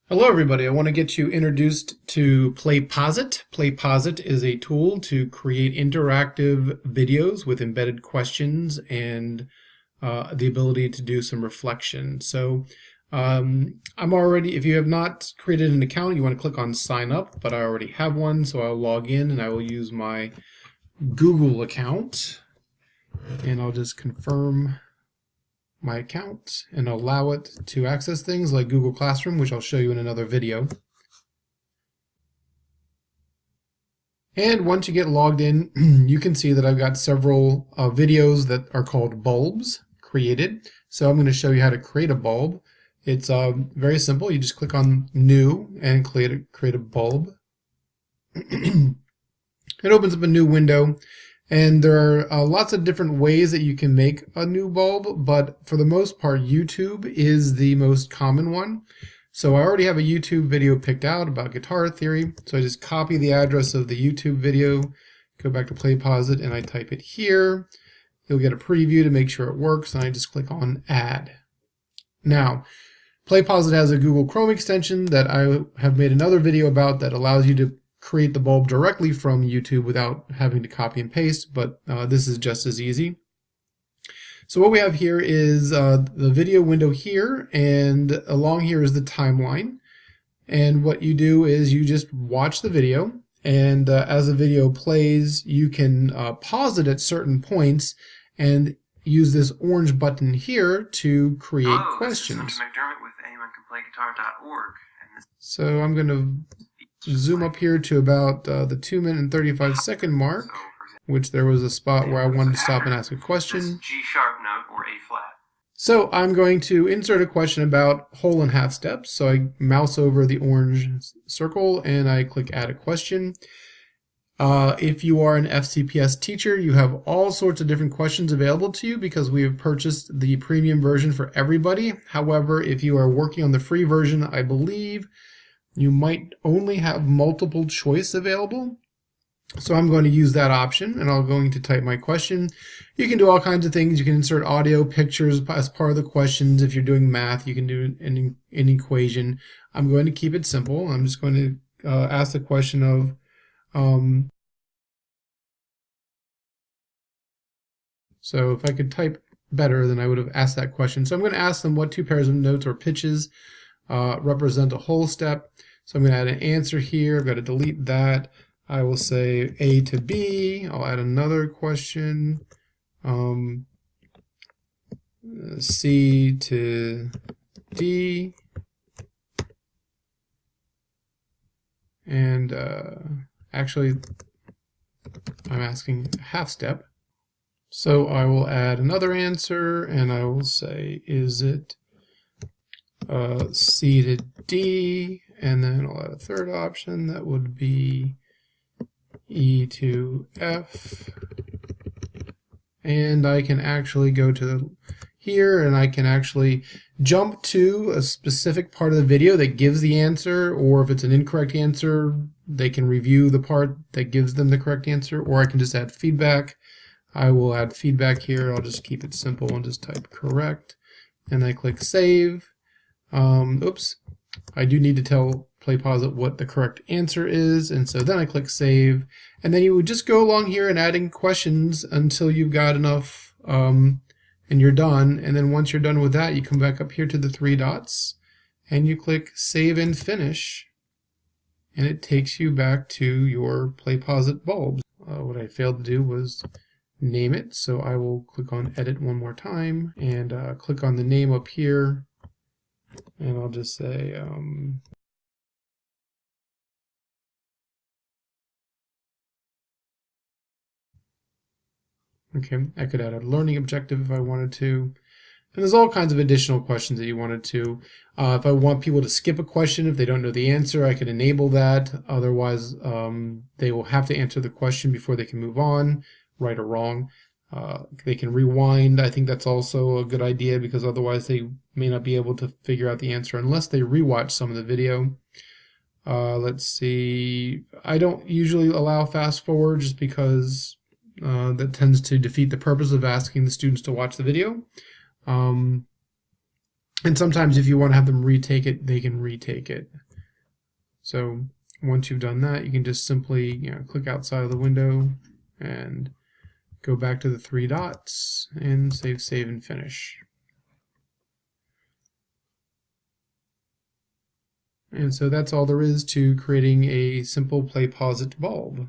Hello everybody, I want to get you introduced to PlayPosit. PlayPosit is a tool to create interactive videos with embedded questions and the ability to do some reflection. So if you have not created an account, you want to click on sign up, but I already have one, so I'll log in and I will use my Google account and I'll just confirm my account and allow it to access things like Google Classroom, which I'll show you in another video. And once you get logged in, you can see that I've got several videos that are called bulbs created. So I'm going to show you how to create a bulb. It's very simple. You just click on New and create a bulb. It opens up a new window. And there are lots of different ways that you can make a new bulb, but for the most part, YouTube is the most common one. So I already have a YouTube video picked out about guitar theory. So I just copy the address of the YouTube video, go back to PlayPosit, and I type it here. You'll get a preview to make sure it works, and I just click on Add. Now, PlayPosit has a Google Chrome extension that I have made another video about that allows you to create the bulb directly from YouTube without having to copy and paste, but this is just as easy. So what we have here is the video window here, and along here is the timeline. And what you do is you just watch the video, and as the video plays, you can pause it at certain points and use this orange button here to create questions. This is McDermott with anyonecaplayguitar.org. So I'm going to zoom up here to about the 2-minute and 35-second mark, which there was a spot where I wanted to stop and ask a question. G sharp note or A flat. So I'm going to insert a question about whole and half steps. So I mouse over the orange circle and I click Add a Question. If you are an FCPS teacher, you have all sorts of different questions available to you because we have purchased the premium version for everybody. However, if you are working on the free version, I believe you might only have multiple choice available. So I'm going to use that option and I'm going to type my question. You can do all kinds of things. You can insert audio, pictures as part of the questions. If you're doing math, you can do an equation. I'm going to keep it simple. I'm just going to ask the question of so if I could type better, then I would have asked that question. So I'm going to ask them what two pairs of notes or pitches represent a whole step. So I'm going to add an answer here. I've got to delete that. I will say A to B. I'll add another question. C to D. And actually, I'm asking half step. So I will add another answer, and I will say, is it C to D, and then I'll add a third option that would be E to F, and I can actually go to here and I can actually jump to a specific part of the video that gives the answer, or if it's an incorrect answer they can review the part that gives them the correct answer, or I can just add feedback. I will add feedback here. I'll just keep it simple and just type correct, and I click save. Oops, I do need to tell PlayPosit what the correct answer is, and so then I click save, and then you would just go along here and adding questions until you've got enough and you're done. And then once you're done with that, you come back up here to the three dots and you click save and finish, and it takes you back to your PlayPosit bulbs. What I failed to do was name it, so I will click on edit one more time and click on the name up here, and I'll just say okay, I could add a learning objective if I wanted to. And there's all kinds of additional questions that you wanted to. If I want people to skip a question if they don't know the answer, I could enable that. Otherwise, they will have to answer the question before they can move on, right or wrong. They can rewind. I think that's also a good idea because otherwise they may not be able to figure out the answer unless they rewatch some of the video. Let's see. I don't usually allow fast forward just because that tends to defeat the purpose of asking the students to watch the video. And sometimes if you want to have them retake it, they can retake it. So once you've done that, you can just simply click outside of the window and go back to the three dots and save, and finish. And so that's all there is to creating a simple PlayPosit bulb.